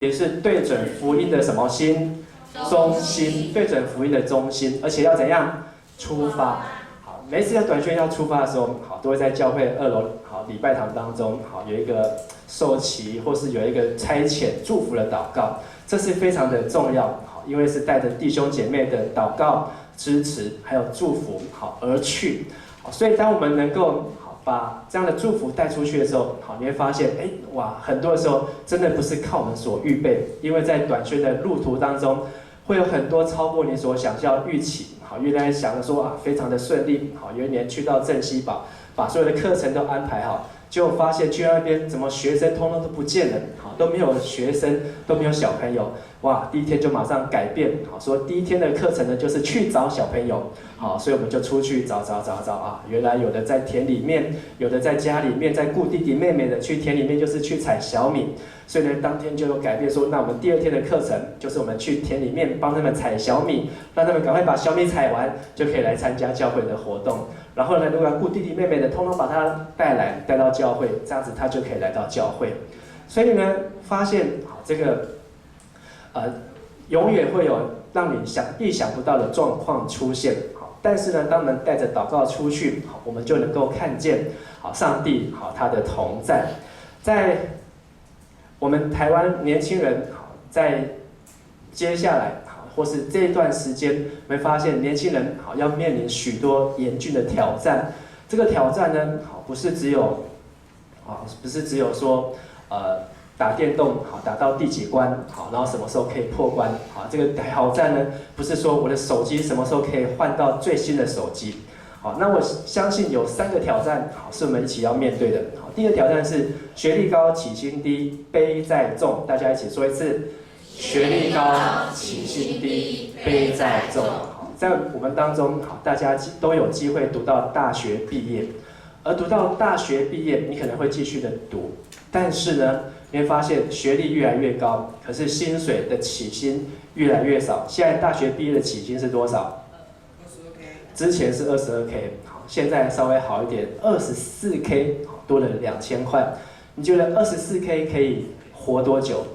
也是对准福音的什么心？中心，对准福音的中心，而且要怎样出发？好，每次要短宣要出发的时候，好，都会在教会2楼好礼拜堂当中，好有一个受旗，或是有一个差遣祝福的祷告，这是非常的重要。好，因为是带着弟兄姐妹的祷告、支持还有祝福，好而去。好，所以当我们能够把这样的祝福带出去的时候，好，你会发现，哇，很多的时候真的不是靠我们所预备，因为在短宣的路途当中，会有很多超过你所想象预期。好，原来想着说非常的顺利，好，有一年去到镇西堡，把所有的课程都安排好，结果发现去那边怎么学生通通都不见了，好，都没有学生，都没有小朋友。哇，第一天就马上改变，好，说第一天的课程呢就是去找小朋友，好，所以我们就出去找啊，原来有的在田里面，有的在家里面，在顾弟弟妹妹的，去田里面就是去采小米，所以呢当天就有改变说，那我们第2天的课程就是我们去田里面帮他们采小米，让他们赶快把小米采完，就可以来参加教会的活动。然后呢，如果要顾弟弟妹妹的，通通把他带到教会，这样子他就可以来到教会。所以呢，发现这个永远会有让你意想不到的状况出现。好，但是呢，当我们带着祷告出去，好，我们就能够看见好上帝好他的同在。在我们台湾年轻人好，在接下来好，或是这一段时间，我们发现年轻人好要面临许多严峻的挑战。这个挑战呢，好不是只有说打电动好打到第几关好，然后什么时候可以破关好，这个挑战呢不是说我的手机什么时候可以换到最新的手机好，那我相信有3个挑战好是我们一起要面对的。好，第一个挑战是学历高起薪低背在重，大家一起说一次，学历高起薪低背在重。好，在我们当中好，大家都有机会读到大学毕业，而读到大学毕业，你可能会继续的读，但是呢，你会发现学历越来越高，可是薪水的起薪越来越少。现在大学毕业的起薪是多少？22K。之前是22K， 好，现在稍微好一点，24K， 多了2000块。你觉得24K 可以活多久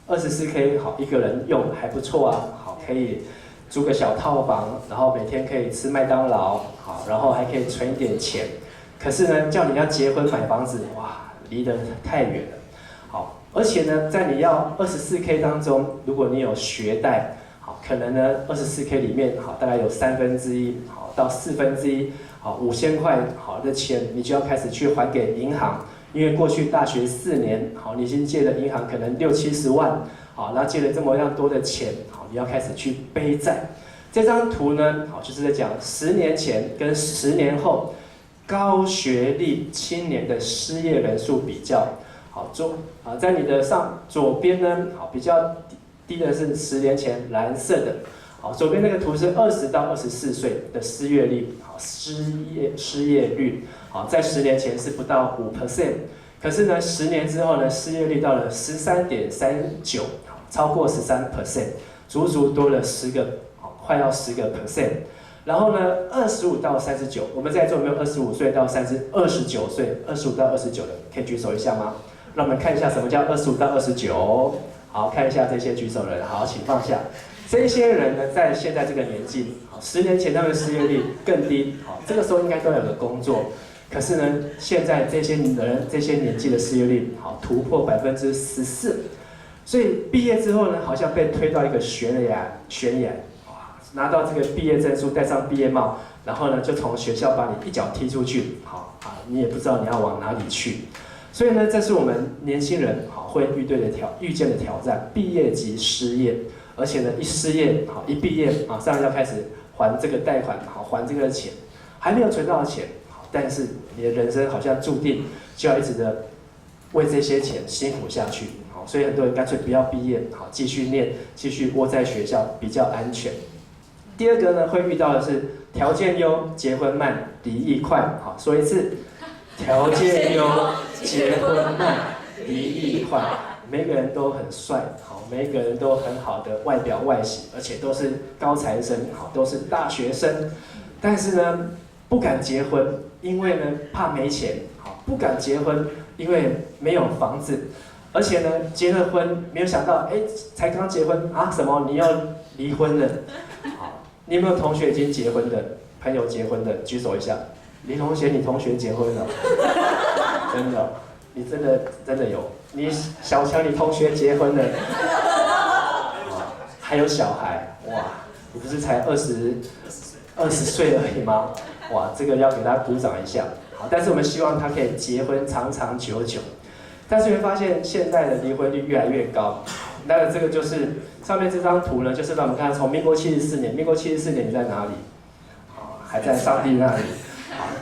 ？24K 好，一个人用还不错啊，好，可以租个小套房，然后每天可以吃麦当劳，好，然后还可以存一点钱。可是呢，叫你要结婚买房子，哇，离得太远了。好，而且呢，在你要24K 当中，如果你有学贷，好，可能呢24K 里面，好，大概有1/3，好到1/4，好5000块好的钱，你就要开始去还给银行，因为过去大学4年，好，你已经借了银行可能60-70万，好，然后借了这么样多的钱，好，你要开始去背债。这张图呢，好，就是在讲10年前跟10年后高学历青年的失业人数比较。好，在你的左边呢，好，比较低的是10年前蓝色的，好，左边那个图是20到24岁的失业率，好，失业率，好，在10年前是不到5%，可是呢，10年之后呢，失业率到了13.39%，好，超过13%，足足多了快要10%。然后呢，25到39，我们在座有没有25岁到29岁？25到29的可以举手一下吗？让我们看一下什么叫25到29。好，看一下这些举手的人，好，请放下。这些人呢，在现在这个年纪，好，10年前他们的失业率更低，好，这个时候应该都有个工作。可是呢，现在这些人这些年纪的失业率，好，突破14%。所以毕业之后呢，好像被推到一个悬崖，哇，拿到这个毕业证书，戴上毕业帽，然后呢，就从学校把你一脚踢出去，好啊，你也不知道你要往哪里去。所以呢，这是我们年轻人好会遇见的挑战，毕业即失业，而且呢，一失业好一毕业马上要开始还这个贷款，好还这个钱，还没有存到的钱，好，但是你的人生好像注定就要一直的为这些钱辛苦下去，好，所以很多人干脆不要毕业，好继续念，继续窝在学校比较安全。第二个呢，会遇到的是条件优，结婚慢，离异快，好，说一次。条件优，结婚慢，离异快。每个人都很帅，好，每个人都很好的外表外形，而且都是高材生，好，都是大学生。但是呢，不敢结婚，因为呢怕没钱，好，不敢结婚，因为没有房子，而且呢，结了婚，没有想到，哎，才刚结婚啊，什么你要离婚了？好，你有没有同学已经结婚的朋友结婚的，举手一下。李同学，你同学结婚了？真的，你真的有。你小强，你同学结婚了？还有小孩，哇，你不是才20岁而已吗？哇，这个要给他鼓掌一下。好，但是我们希望他可以结婚长长久久。但是你会发现现在的离婚率越来越高。那这个就是上面这张图呢，就是让我们看从民国74年，民国74年你在哪里？还在上帝那里。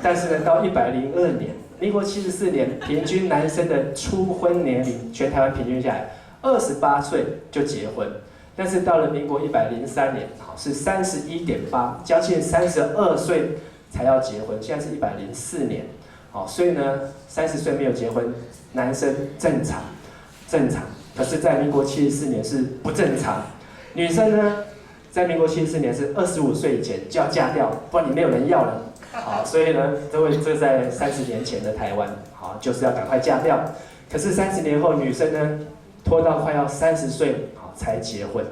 但是呢，到102年，民国74年，平均男生的初婚年龄，全台湾平均下来28岁就结婚。但是到了民国103年，是31.8，将近32岁才要结婚。现在是104年，所以呢，30岁没有结婚，男生正常。可是，在民国74年是不正常。女生呢，在民国74年是25岁以前就要嫁掉，不然你没有人要了。好，所以呢，这在30年前的台湾，好，就是要赶快嫁掉。可是30年后，女生呢，拖到快要30岁，好才结婚。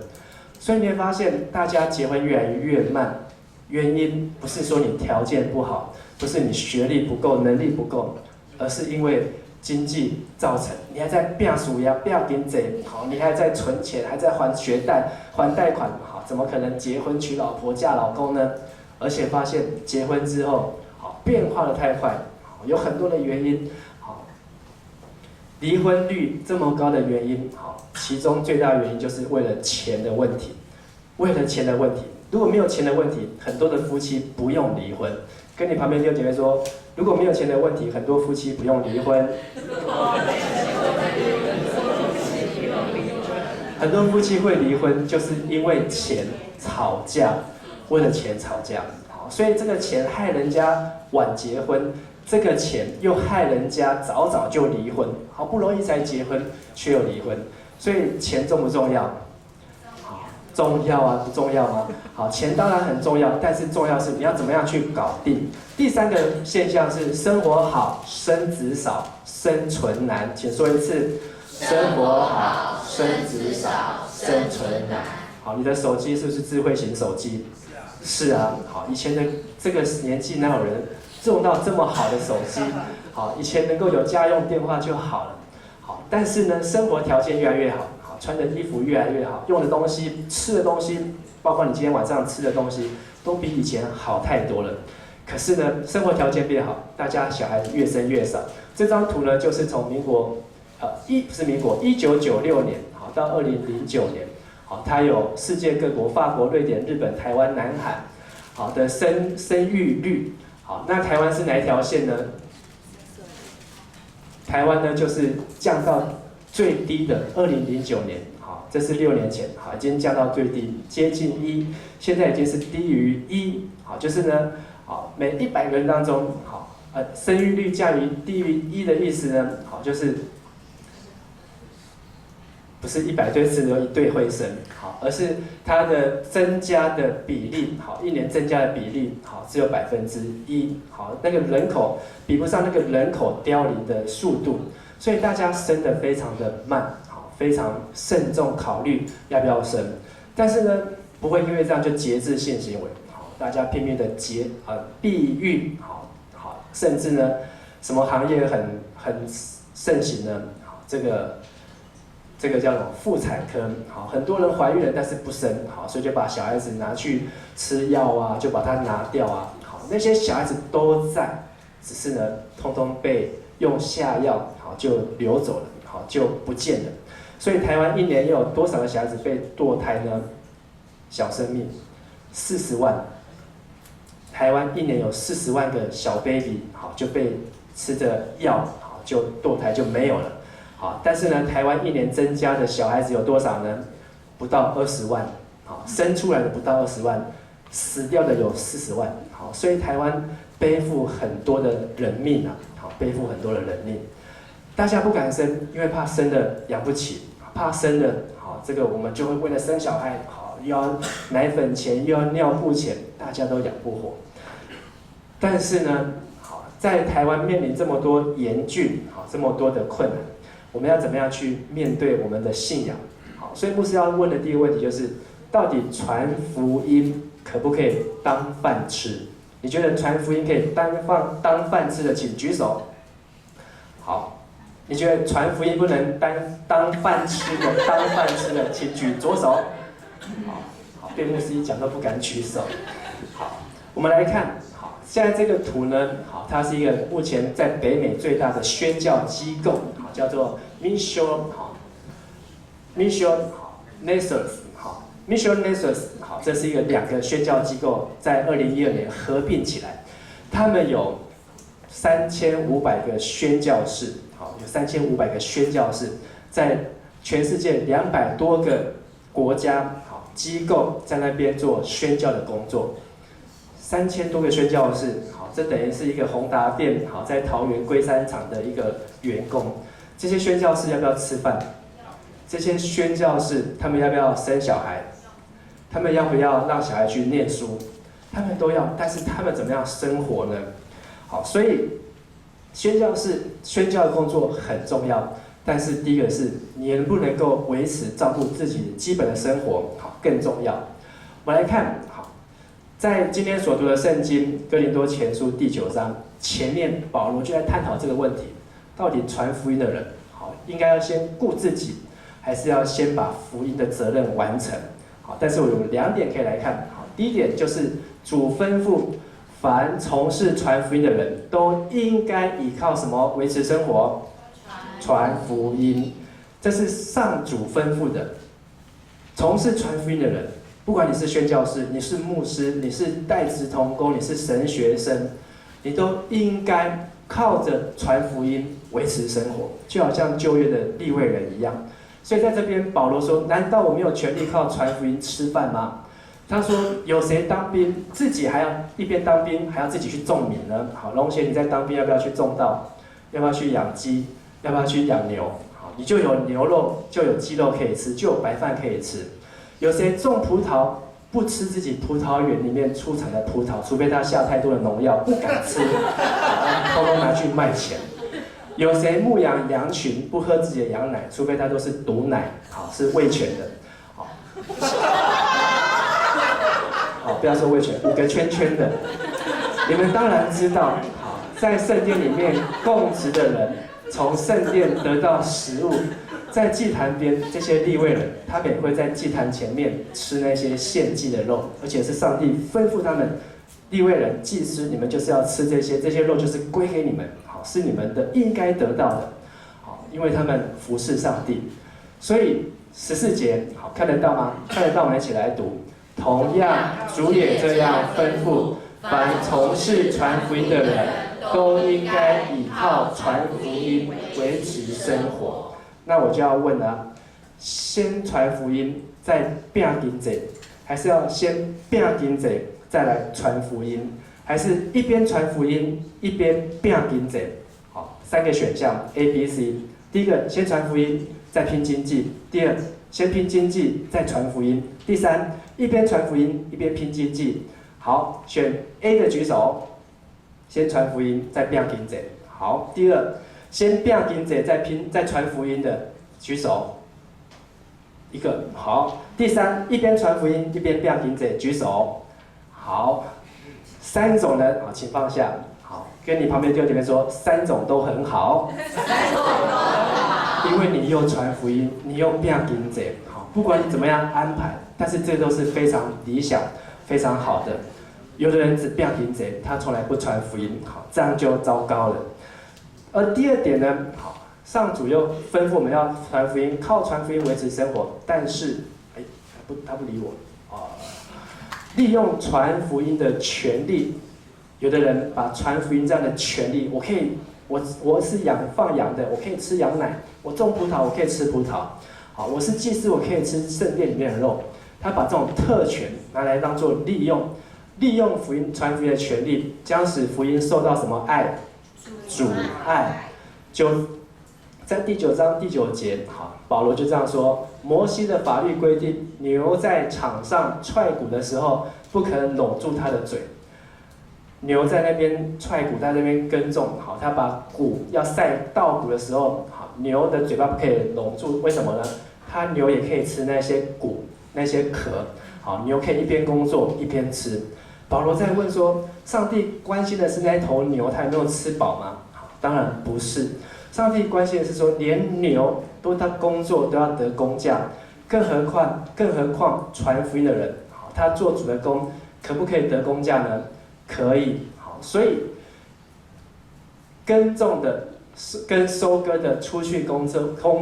所以你会发现，大家结婚越来越慢，原因不是说你条件不好，不是你学历不够、能力不够，而是因为经济造成。你还在变数呀，不要紧这，好，你还在存钱，还在还学贷、还贷款，好，怎么可能结婚娶老婆嫁老公呢？而且发现结婚之后，好变化的太快，有很多的原因，好，离婚率这么高的原因，好，其中最大的原因就是为了钱的问题，为了钱的问题。如果没有钱的问题，很多的夫妻不用离婚。跟你旁边弟兄姐妹说，如果没有钱的问题，很多夫妻不用离婚。很多夫妻会离婚，就是因为钱吵架。为了钱吵架，好，所以这个钱害人家晚结婚，这个钱又害人家早就离婚，好不容易才结婚却又离婚，所以钱重不重要？好，重要啊，不重要吗？好，钱当然很重要，但是重要是你要怎么样去搞定。第三个现象是生活好，生子少，生存难。请说一次，生活好，生子少，生存难。好，你的手机是不是智慧型手机？是啊，好，以前的这个年纪哪有人用到这么好的手机？好，以前能够有家用电话就好了。好，但是呢，生活条件越来越好，好，穿的衣服越来越好，用的东西、吃的东西，包括你今天晚上吃的东西，都比以前好太多了。可是呢，生活条件变好，大家小孩子越生越少。这张图呢，就是从1996年，好，到2009年。好，它有世界各国，法国、瑞典、日本、台湾、南韩，好的生育率。好，那台湾是哪一条线呢？台湾呢就是降到最低的2009年，好，这是6年前，好，已经降到最低，接近1，现在已经是低于1，好，就是呢，好，每100个人当中，好，生育率低于1的意思呢，好，就是不是100对只有1对会生，好，而是它的增加的比例，好，1年增加的比例，好，只有1%，好，那个人口比不上那个人口凋零的速度，所以大家生得非常的慢，好，非常慎重考虑要不要生，但是呢，不会因为这样就节制性行为，好，大家拼命的避孕，好，甚至呢，什么行业很盛行呢？好，这个叫什么妇产科，好，很多人怀孕了但是不生，好，所以就把小孩子拿去吃药啊，就把它拿掉啊，好，那些小孩子都在，只是呢，通通被用下药，好，就流走了，好，就不见了。所以台湾1年又有多少个小孩子被堕胎呢？小生命40万，台湾1年有40万个小 baby， 好，就被吃着药，好，就堕胎就没有了。好，但是呢，台湾1年增加的小孩子有多少呢？不到20万，好，生出来的不到20万，死掉的有40万，好，所以台湾背负很多的人命啊，好，背负很多的人命。大家不敢生，因为怕生的养不起，怕生的，好，这个我们就会为了生小孩，好，又要奶粉钱，又要尿布钱，大家都养不活。但是呢，好，在台湾面临这么多严峻，好，这么多的困难。我们要怎么样去面对我们的信仰？好，所以牧师要问的第一个问题就是，到底传福音可不可以当饭吃？你觉得传福音可以当饭吃的，请举手。好，你觉得传福音不能当饭吃的，请举左手。好，被牧师一讲都不敢举手。好，我们来看，好，现在这个图呢，好，它是一个目前在北美最大的宣教机构，好，叫做 Mission Nations，好，这是两个宣教机构在2012年合并起来，他们有3500个宣教士，好，有3500个宣教士，在全世界200多个国家，好，机构在那边做宣教的工作，3000多个宣教士，好，这等于是一个宏达电，好，在桃园龟山厂的一个员工。这些宣教士要不要吃饭？这些宣教士他们要不要生小孩？他们要不要让小孩去念书？他们都要，但是他们怎么样生活呢？好，所以宣教的工作很重要，但是第一个是你能不能够维持照顾自己基本的生活，好，更重要。我们来看，好，在今天所读的圣经哥林多前书第9章前面，保罗就在探讨这个问题：到底传福音的人，好，应该要先顾自己，还是要先把福音的责任完成？好，但是我有2点可以来看。好，第一点就是主吩咐，凡从事传福音的人都应该依靠什么维持生活？传福音，这是上主吩咐的。从事传福音的人，不管你是宣教士，你是牧师，你是代职同工，你是神学生，你都应该靠着传福音维持生活，就好像旧约的利未人一样。所以在这边保罗说：难道我没有权利靠传福音吃饭吗？他说：有谁当兵自己还要一边当兵还要自己去种米呢？好，龙贤你在当兵要不要去种稻？要不要去养鸡？要不要去养牛？好，你就有牛肉，就有鸡肉可以吃，就有白饭可以吃。有谁种葡萄不吃自己葡萄园里面出产的葡萄，除非他下太多的农药，不敢吃，偷偷拿去卖钱。有谁牧养羊群不喝自己的羊奶，除非他都是毒奶，好，是喂犬的，好，好，不要说喂犬，5个圈圈的。你们当然知道，好，在圣殿里面供职的人，从圣殿得到食物，在祭坛边这些利未人，他们也会在祭坛前面吃那些献祭的肉，而且是上帝吩咐他们，利未人祭司，你们就是要吃这些肉就是归给你们，好，是你们的应该得到的，好，因为他们服侍上帝。所以14节，好，看得到吗？看得到，我们一起来读。同样，主也这样吩咐，凡从事传福音的人，都应该依靠传福音维持生活。那我就要问了，先传福音再拼经济，还是要先拼经济再来传福音，还是一边传福音一边拼经济？好，3个选项 A、B、C。第一个，先传福音再拼经济；第二，先拼经济再传福音；第三，一边传福音一边拼经济。好，选 A 的举手。先传福音再拼经济。好，第二，先拼经济再传福音的举手。1个。好，第三，一边传福音一边拼经济，举手。好，3种人，好，请放下。好，跟你旁边弟兄姐妹说，3种都很好。因为你又传福音，你又拼经济，好，不管你怎么样安排，但是这都是非常理想、非常好的。有的人只拼经济，他从来不传福音，好，这样就糟糕了。而第2点呢，好，上主又吩咐我们要传福音，靠传福音维持生活，但是，他不理我啊。利用传福音的权利，有的人把传福音这样的权利，我是放羊的，我可以吃羊奶；我种葡萄，我可以吃葡萄。好，我是祭司，我可以吃圣殿里面的肉。他把这种特权拿来当做利用福音传福音的权利，将使福音受到什么爱？阻碍。就在第9章第9节，好，保罗就这样说：摩西的法律规定，牛在场上踹鼓的时候，不可能拢住它的嘴。牛在那边踹鼓，在那边耕种，好，他把鼓要塞稻谷的时候，好，牛的嘴巴不可以拢住，为什么呢？牛也可以吃那些骨、那些壳。好，牛可以一边工作一边吃。保罗在问说，上帝关心的是那头牛它有没有吃饱吗？好，当然不是。上帝关心的是说，连牛都他工作都要得工价，更何况传福音的人，好，他做主的工，可不可以得工价呢？可以。好，所以耕种的跟收割的出去工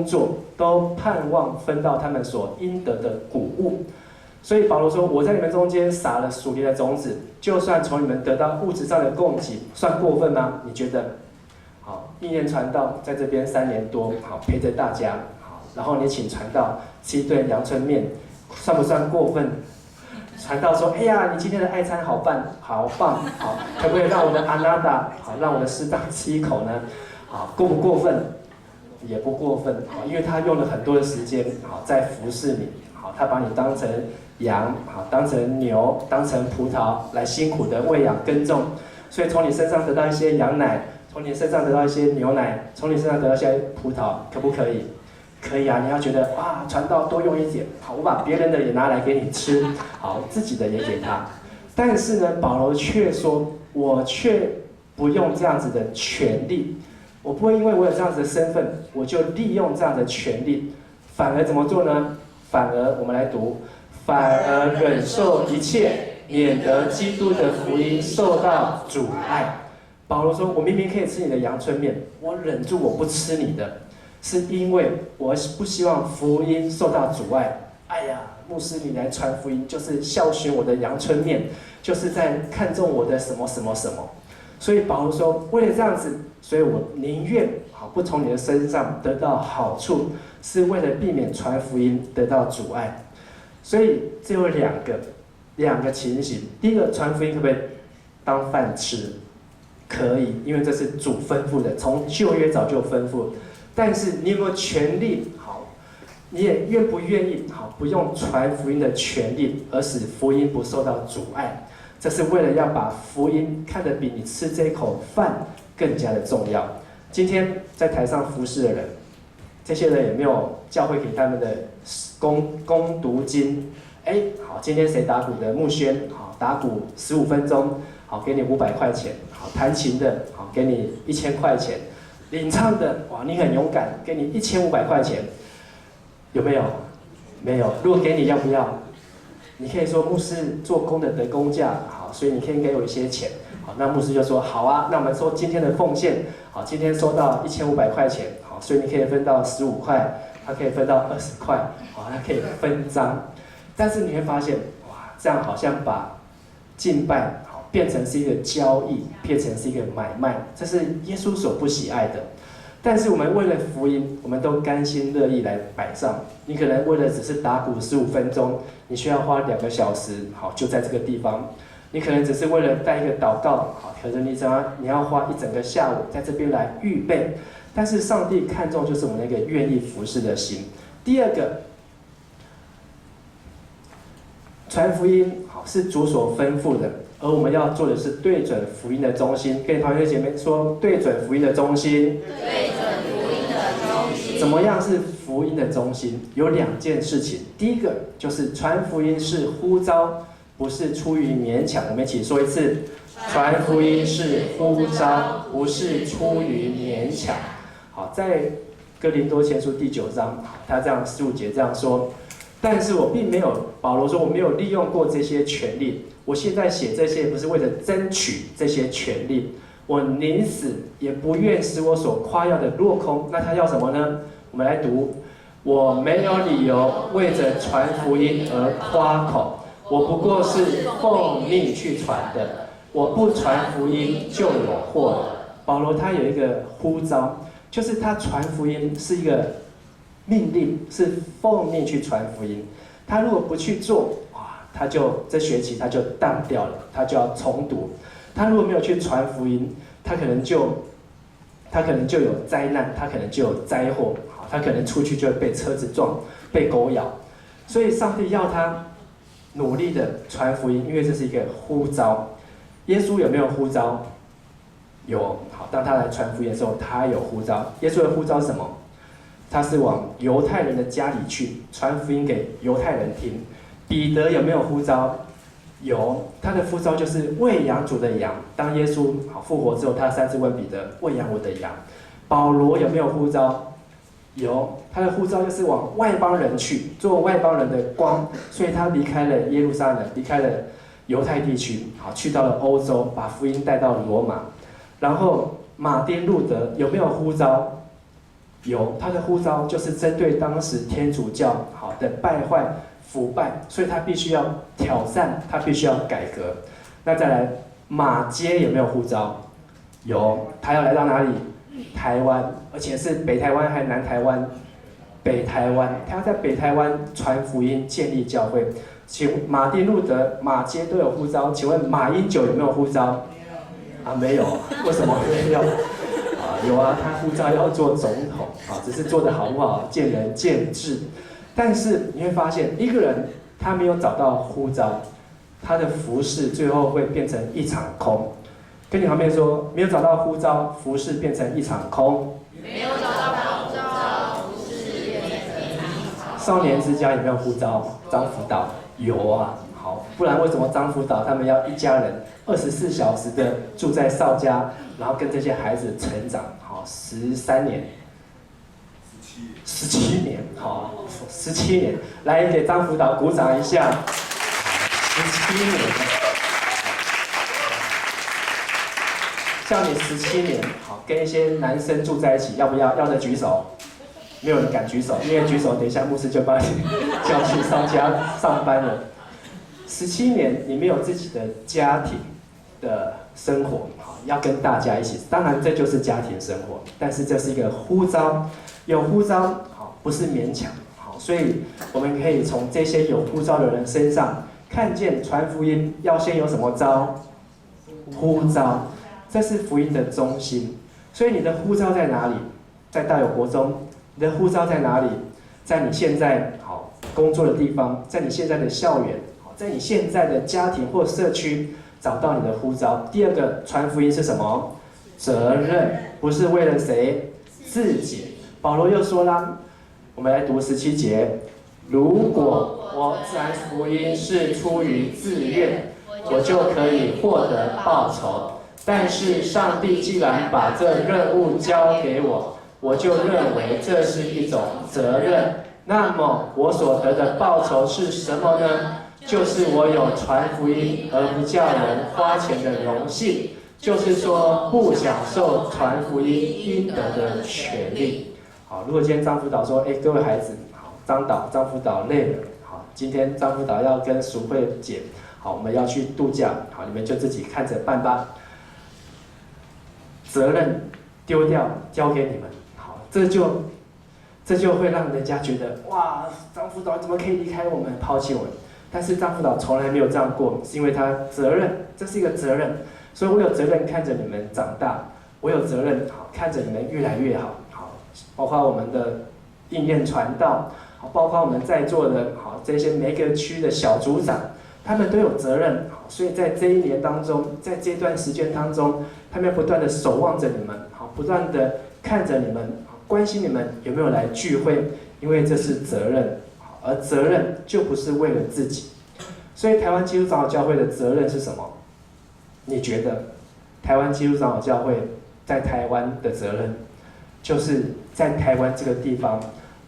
作，都盼望分到他们所应得的谷物。所以保罗说：“我在你们中间撒了属灵的种子，就算从你们得到物质上的供给，算过分吗？你觉得？好，意念传道在这边3年多，好陪着大家，好，然后你请传道吃一顿阳春面，算不算过分？传道说：哎呀，你今天的爱餐好棒，好，可不可以让我的阿娜达，好，让我的师长吃一口呢？好，过不过分？也不过分，好，因为他用了很多的时间，好，在服侍你，好，他把你当成羊，好，当成牛，当成葡萄来辛苦的喂养耕种，所以从你身上得到一些羊奶，从你身上得到一些牛奶，从你身上得到一些葡萄，可不可以？可以啊！你要觉得哇，传道多用一点，好，我把别人的也拿来给你吃，好，自己的也给他。但是呢，保罗却说，我却不用这样子的权利，我不会因为我有这样子的身份，我就利用这样的权利，反而怎么做呢？反而我们来读，反而忍受一切，免得基督的福音受到阻碍。保罗说，我明明可以吃你的阳春面，我忍住我不吃你的。是因为我不希望福音受到阻碍。哎呀，牧师你来传福音，就是效循我的阳春面，就是在看重我的什么什么什么。所以保罗说，为了这样子，所以我宁愿不从你的身上得到好处，是为了避免传福音得到阻碍。所以这有两个情形。第一个，传福音可不可以当饭吃？可以，因为这是主吩咐的，从旧约早就吩咐。但是你有没有权利？好，你也愿不愿意？好，不用传福音的权利，而使福音不受到阻碍。这是为了要把福音看得比你吃这口饭更加的重要。今天在台上服侍的人，这些人也没有教会给他们的攻读经。好，今天谁打鼓的？木轩，好，打鼓15分钟，好，给你500块钱。好，弹琴的，好，给你1000块钱。领唱的，哇，你很勇敢，给你1500块钱，有没有？没有。如果给你，要不要？你可以说牧师做工的得工价，好，所以你可以给我一些钱，好，那牧师就说好啊，那我们说今天的奉献，好，今天收到1500块钱，好，所以你可以分到15块，他可以分到20块，好，他可以分赃。但是你会发现，哇，这样好像把敬拜变成是一个交易，变成是一个买卖，这是耶稣所不喜爱的。但是我们为了福音，我们都甘心乐意来摆上。你可能为了只是打鼓15分钟，你需要花2个小时，好，就在这个地方。你可能只是为了带一个祷告，好，可是你要花一整个下午在这边来预备。但是上帝看重就是我们那个愿意服侍的心。第二个，传福音好是主所吩咐的。而我们要做的是对准福音的中心，跟旁边的姐妹说，对准福音的中心。对准福音的中心。怎么样是福音的中心？有2件事情。第一个就是传福音是呼召，不是出于勉强。我们一起说一次，传福音是呼召，不是出于勉强。好，在哥林多前书第9章，他这样15节这样说。但是我并没有，保罗说我没有利用过这些权利。我现在写这些不是为了争取这些权利，我宁死也不愿使我所夸耀的落空。那他要什么呢？我们来读，我没有理由为着传福音而夸口，我不过是奉命去传的。我不传福音就有祸了。保罗他有一个呼召，就是他传福音是一个命令，是奉命去传福音。他如果不去做，他就这学期他就当掉了，他就要重读。他如果没有去传福音，他可能就有灾难，他可能就有灾祸，他可能出去就会被车子撞，被狗咬。所以上帝要他努力的传福音，因为这是一个呼召。耶稣有没有呼召？有。好，当他来传福音的时候，他有呼召。耶稣的呼召是什么？他是往犹太人的家里去传福音给犹太人听。彼得有没有呼召？有，他的呼召就是喂养主的羊。当耶稣复活之后，他3次问彼得：喂养我的羊。保罗有没有呼召？有，他的呼召就是往外邦人去，做外邦人的光，所以他离开了耶路撒冷，离开了犹太地区，去到了欧洲，把福音带到罗马。然后马丁路德有没有呼召？有，他的呼召就是针对当时天主教的败坏、腐败，所以他必须要挑战，他必须要改革。那再来，马偕有没有呼召？有，他要来到哪里？台湾，而且是北台湾还是南台湾？北台湾，他要在北台湾传福音、建立教会。请马丁路德、马偕都有呼召，请问马英九有没有呼召？没有，为什么没有？有啊，他呼召要做总统只是做得好不好见仁见智。但是你会发现，一个人他没有找到呼召，他的服事最后会变成一场空。跟你旁边说，没有找到呼召，服事变成一场空。没有找到呼召，服事变成一场空。少年之家有没有呼召？张辅导有啊。好，不然为什么张辅导他们要一家人24小时的住在少家，然后跟这些孩子成长？好，13年，17年，好，17年，来给张辅导鼓掌一下。17年，像你17年，好，跟一些男生住在一起，要不要？要的举手。没有人敢举手，因为举手，等一下牧师就把你叫去少家上班了。17年，你没有自己的家庭的生活，要跟大家一起。当然，这就是家庭生活，但是这是一个呼召，有呼召，不是勉强。所以我们可以从这些有呼召的人身上看见传福音要先有什么召？呼召，这是福音的中心。所以你的呼召在哪里？在大有国中。你的呼召在哪里？在你现在工作的地方，在你现在的校园，在你现在的家庭或社区找到你的呼召。第二个，传福音是什么？责任，不是为了谁？自己。保罗又说啦，我们来读17节：如果我传福音是出于自愿，我就可以获得报酬。但是上帝既然把这任务交给我，我就认为这是一种责任。那么我所得的报酬是什么呢？就是我有传福音而不叫人花钱的荣幸，就是说不享受传福音应得的权利。好，如果今天张辅导说，各位孩子，好，张辅导累了，好，今天张辅导要跟淑慧姐，好，我们要去度假，好，你们就自己看着办吧。责任丢掉，交给你们。这就会让人家觉得，哇，张辅导怎么可以离开我们，抛弃我们？但是张辅导从来没有这样过，是因为他责任，这是一个责任，所以我有责任看着你们长大，我有责任看着你们越来越好，包括我们的应验传道，包括我们在座的这些每个区的小组长，他们都有责任，所以在这一年当中，在这段时间当中，他们不断的守望着你们，不断的看着你们。关心你们有没有来聚会，因为这是责任，而责任就不是为了自己。所以台湾基督长老教会的责任是什么？你觉得台湾基督长老教会在台湾的责任，就是在台湾这个地方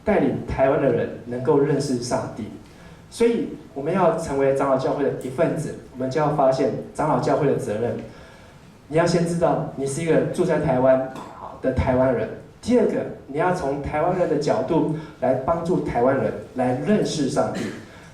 带领台湾的人能够认识上帝。所以我们要成为长老教会的一份子，我们就要发现长老教会的责任。你要先知道你是一个住在台湾的台湾人。第二个，你要从台湾人的角度来帮助台湾人来认识上帝。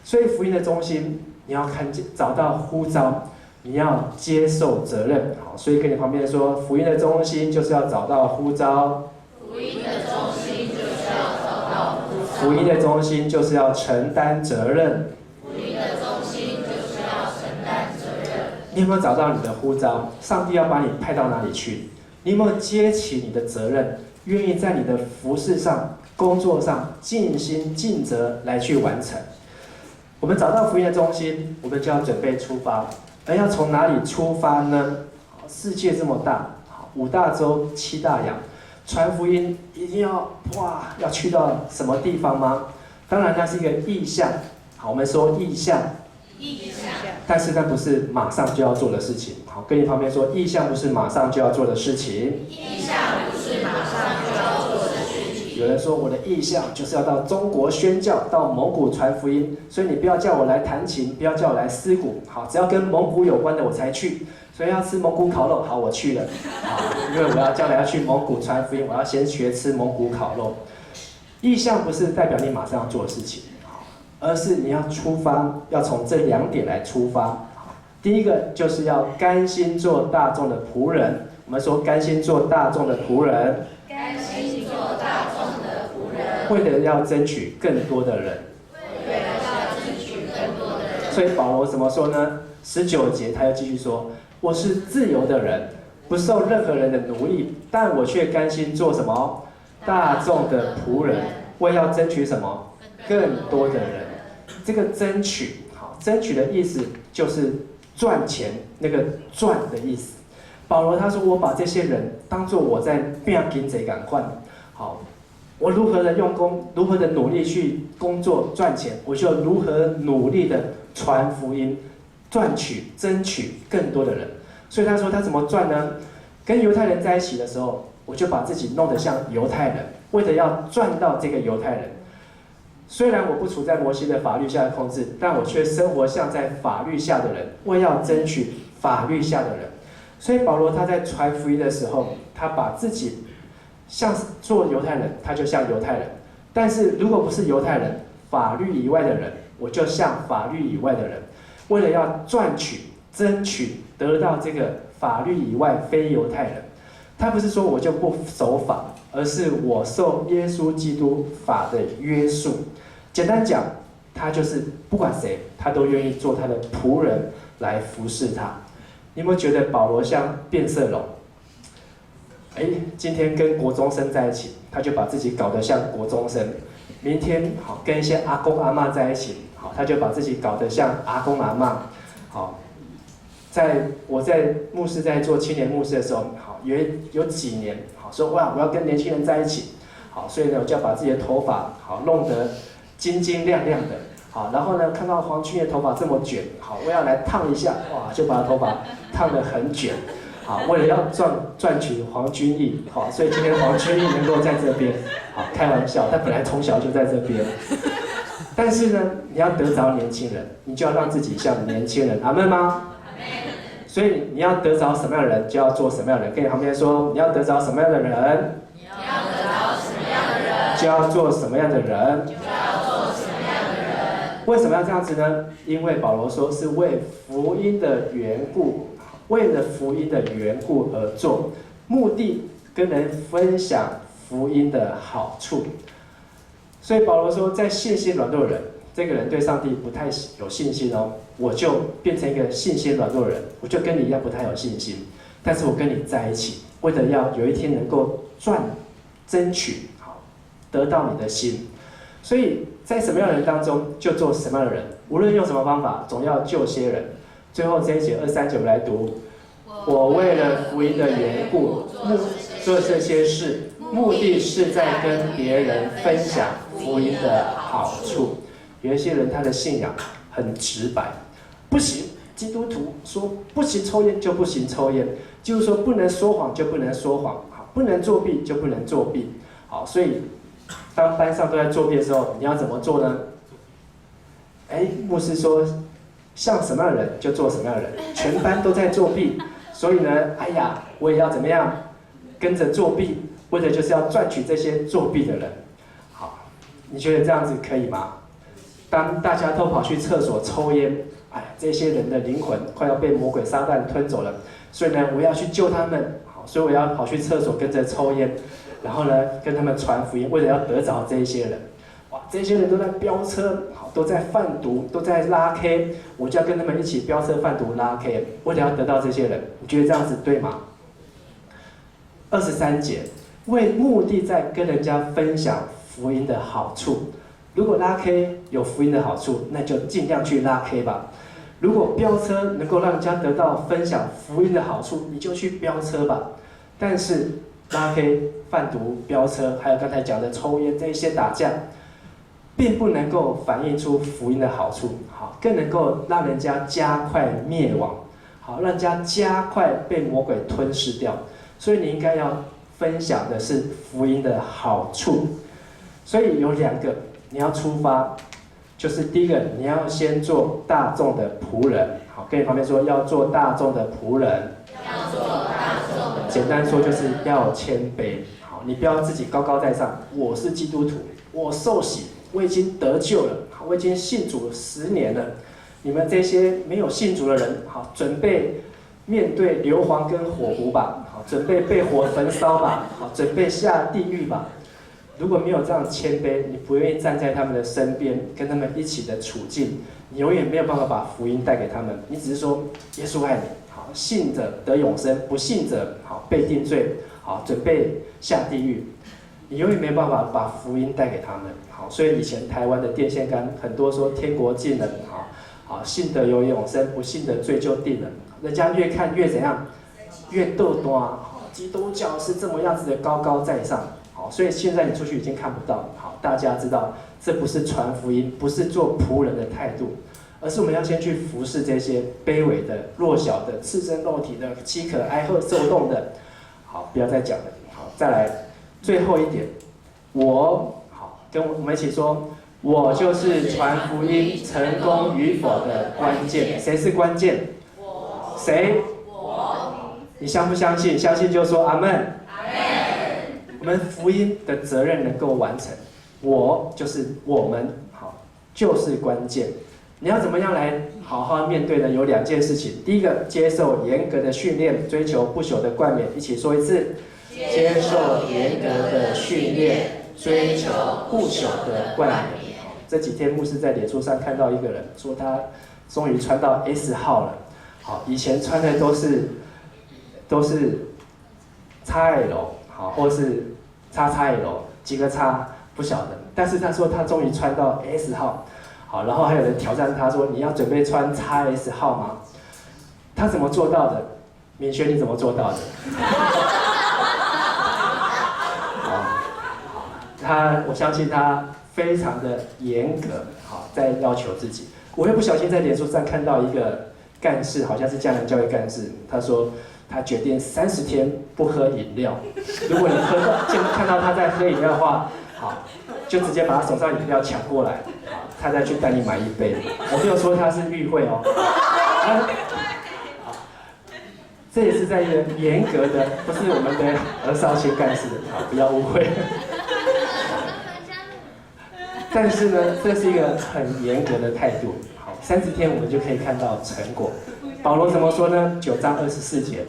所以福音的中心，你要看见找到呼召，你要接受责任。好，所以跟你旁边说，福音的中心就是要找到呼召。福音的中心就是要找到呼召。福音的中心就是要承担责任。福音的中心就是要承担责任。你有没有找到你的呼召？上帝要把你派到哪里去？你有没有接起你的责任？愿意在你的服事上、工作上尽心尽责来去完成。我们找到福音的中心，我们就要准备出发。而要从哪里出发呢？世界这么大，5大洲7大洋，传福音一定要要去到什么地方吗？当然，那是一个意向。好，我们说意向，但是那不是马上就要做的事情。好，跟你旁边说，意向不是马上就要做的事情。意向不是马上就要做的事情。有人说我的意向就是要到中国宣教，到蒙古传福音，所以你不要叫我来弹琴，不要叫我来思古，好，只要跟蒙古有关的我才去。所以要吃蒙古烤肉，好，我去了。好，因为我要将来要去蒙古传福音，我要先学吃蒙古烤肉。意向不是代表你马上要做的事情，而是你要出发，要从这2点来出发。第一个就是要甘心做大众的仆人。我们说甘心做大众的仆人，甘心做大众的仆人，为了要争取更多的人。为了要争取更多的人。所以保罗怎么说呢？19节他又继续说：“我是自由的人，不受任何人的奴役，但我却甘心做什么？大众的仆人，为要争取什么？更多的人。”这个争取，好，争取的意思就是赚钱，那个赚的意思。保罗他说：“我把这些人当作我在拼经济赶快，好，我如何的用功，如何的努力去工作赚钱，我就如何努力的传福音，赚取、争取更多的人。所以他说他怎么赚呢？跟犹太人在一起的时候，我就把自己弄得像犹太人，为了要赚到这个犹太人。虽然我不处在摩西的法律下的控制，但我却生活像在法律下的人，为要争取法律下的人。所以保罗他在传福音的时候，他把自己像做犹太人，他就像犹太人；但是如果不是犹太人，法律以外的人，我就像法律以外的人，为了要赚取、争取得到这个法律以外非犹太人。他不是说我就不守法，而是我受耶稣基督法的约束。简单讲，他就是不管谁，他都愿意做他的仆人来服侍他。你有没有觉得保罗像变色龙？今天跟国中生在一起，他就把自己搞得像国中生；明天好跟一些阿公阿嬷在一起，好他就把自己搞得像阿公阿嬷。好，我在牧师在做青年牧师的时候，好有几年，好说哇我要跟年轻人在一起，好所以呢我就要把自己的头发好弄得晶晶亮亮的。好，然后呢，看到黄君的头发这么卷，好，我要来烫一下，哇，就把头发烫得很卷，好，为了要赚取黄君毅，好，所以今天黄君毅能够在这边，好，开玩笑，他本来从小就在这边，但是呢，你要得着年轻人，你就要让自己像年轻人，阿们吗？所以你要得着什么样的人，就要做什么样的人。跟你旁边说，你要得着什么样的人，就要做什么样的人。为什么要这样子呢？因为保罗说是为福音的缘故，为了福音的缘故而做，目的跟人分享福音的好处。所以保罗说，在信心软弱的人，这个人对上帝不太有信心哦，我就变成一个信心软弱的人，我就跟你一样不太有信心，但是我跟你在一起，为了要有一天能够争取好，得到你的心。所以在什么样的人当中，就做什么样的人。无论用什么方法，总要救些人。最后这一节23节我们来读：我为了福音的缘故，做这些事，目的是在跟别人分享福音的好处。有一些人他的信仰很直白，不行，基督徒说不行抽烟就不行抽烟，就是说不能说谎就不能说谎，不能作弊就不能作弊。好，所以当班上都在作弊的时候，你要怎么做呢？牧师说，像什么样的人就做什么样的人，全班都在作弊，所以呢，我也要怎么样跟着作弊，为的就是要赚取这些作弊的人。好，你觉得这样子可以吗？当大家都跑去厕所抽烟，这些人的灵魂快要被魔鬼撒旦吞走了，所以呢，我要去救他们。好，所以我要跑去厕所跟着抽烟。然后呢，跟他们传福音，为了要得着这一些人，哇，这些人都在飙车，好，都在贩毒，都在拉 K， 我就要跟他们一起飙车、贩毒、拉 K， 为了要得到这些人，你觉得这样子对吗？23节，为目的在跟人家分享福音的好处。如果拉 K 有福音的好处，那就尽量去拉 K 吧。如果飙车能够让人家得到分享福音的好处，你就去飙车吧。但是拉黑、贩毒、飙车，还有刚才讲的抽烟这一些打架，并不能够反映出福音的好处，好，更能够让人家加快灭亡，好，让人家加快被魔鬼吞噬掉。所以你应该要分享的是福音的好处。所以有2个你要出发，就是第一个，你要先做大众的仆人，好，跟你旁边说要做大众的仆人。要做大众的。简单说就是要谦卑，好，你不要自己高高在上，我是基督徒，我受洗，我已经得救了，我已经信主10年了。你们这些没有信主的人，好，准备面对硫磺跟火湖吧，好，准备被火焚烧吧，好，准备下地狱吧。如果没有这样谦卑，你不愿意站在他们的身边，跟他们一起的处境，你永远没有办法把福音带给他们。你只是说耶稣爱你，好，信者得永生，不信者好被定罪，好，准备下地狱。你永远没有办法把福音带给他们。好，所以以前台湾的电线杆很多说天国近了，好，信者有永生，不信的罪就定了。人家越看越怎样，越斗端。基督教是这么样子的高高在上。好，所以现在你出去已经看不到。好，大家知道这不是传福音，不是做仆人的态度，而是我们要先去服侍这些卑微的、弱小的、赤身肉体的、饥渴挨饿受冻的。好，不要再讲了。好，再来最后一点，好，跟我们一起说，我就是传福音成功与否的关键。谁是关键？谁？你相不相信？相信就说阿门。我们福音的责任能够完成，我就是我们，好，就是关键。你要怎么样来好好面对呢？有2件事情。第一个，接受严格的训练，追求不朽的冠冕。一起说一次：接受严格的训练，追求不朽的冠冕。这几天牧师在脸书上看到一个人说，他终于穿到 S 号了。好，以前穿的都是 XL。好，或是XXL 几个叉不晓得，但是他说他终于穿到 S 号，好，然后还有人挑战他说你要准备穿 XS 号吗？他怎么做到的？敏轩你怎么做到的？好，我相信他非常的严格，好，在要求自己。我会不小心在脸书上看到一个干事，好像是江南教会干事，他说。他决定30天不喝饮料。如果你看到他在喝饮料的话，好，就直接把他手上饮料抢过来，好，他再去带你买一杯。我没有说他是与会哦。这也是在一个严格的，不是我们的儿少先干事，好，不要误会。但是呢，这是一个很严格的态度。好，30天我们就可以看到成果。保罗怎么说呢？9章24节，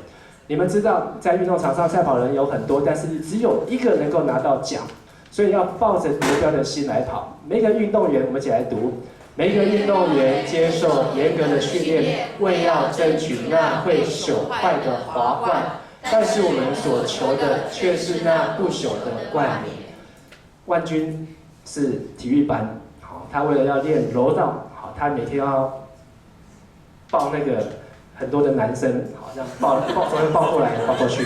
你们知道，在运动场上赛跑人有很多，但是只有一个能够拿到奖，所以要抱着夺标的心来跑。每一个运动员，我们一起来读：每一个运动员接受严格的训练，为要争取那会朽坏的华冠，但是我们所求的却是那不朽的冠冕。万军是体育班，好，他为了要练柔道，好，他每天要抱那个很多的男生，好像抱过来抱过去，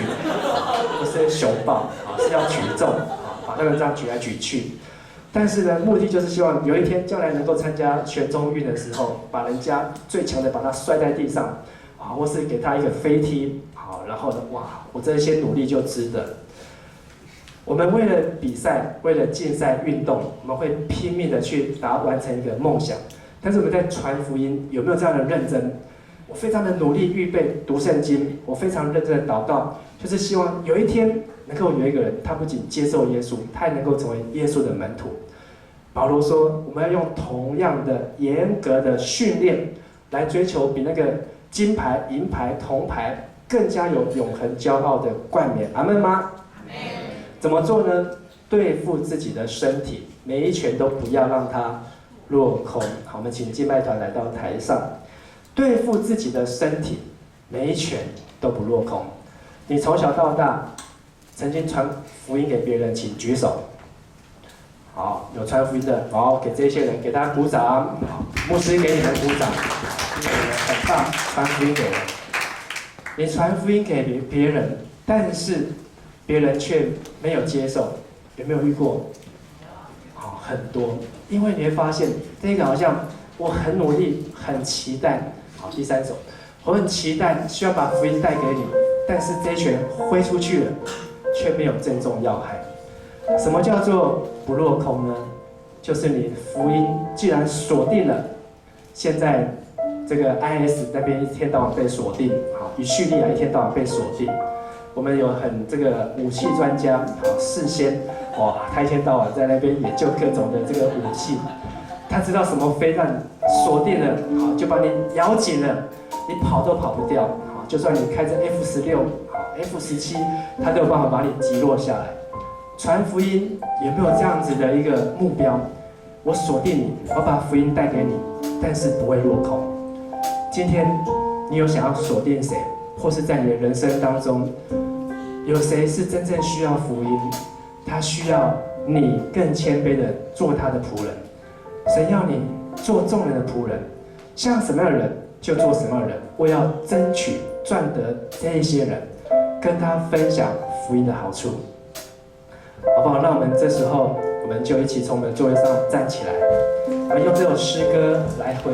不是熊抱，好，是要举重，好，把那个这样举来举去。但是呢，目的就是希望有一天将来能够参加全中运的时候，把人家最强的把他摔在地上，啊，或是给他一个飞踢，好，然后呢，哇，我这些努力就值得。我们为了比赛，为了竞赛运动，我们会拼命的去完成一个梦想。但是我们在传福音有没有这样的认真？我非常的努力预备读圣经，我非常认真的祷告，就是希望有一天能够有一个人，他不仅接受耶稣，他也能够成为耶稣的门徒。保罗说，我们要用同样的严格的训练来追求比那个金牌、银牌、铜牌更加有永恒骄傲的冠冕。阿们吗？怎么做呢？对付自己的身体，每一拳都不要让它落空。好，我们请敬拜团来到台上，对付自己的身体，每一拳都不落空。你从小到大曾经传福音给别人，请举手。好，有传福音的，好，给这些人，给大家鼓掌。好，牧师给你们鼓掌，因为你们很棒，传福音给人。你传福音给别人，但是别人却没有接受，有没有遇过？好，很多，因为你会发现这个好像我很努力，很期待。好，第三种，我很期待，希望把福音带给你，但是这一拳挥出去了，却没有正中要害。什么叫做不落空呢？就是你福音既然锁定了，现在这个 IS 那边一天到晚被锁定，好，以叙利亚一天到晚被锁定。我们有很这个武器专家，好，事先，哇，他一天到晚在那边研究各种的这个武器，他知道什么飞弹锁定了，好，就把你咬紧了，你跑都跑不掉，好，就算你开着 F16，好 F17，他都有办法把你击落下来。传福音有没有这样子的一个目标？我锁定你，我把福音带给你，但是不会落空。今天你有想要锁定谁，或是在你的人生当中，有谁是真正需要福音？他需要你更谦卑的做他的仆人。神要你做众人的仆人，像什么样的人就做什么样的人。我要争取赚得这一些人，跟他分享福音的好处。好不好？那我们这时候，我们就一起从我们的座位上站起来，我们用这首诗歌来回。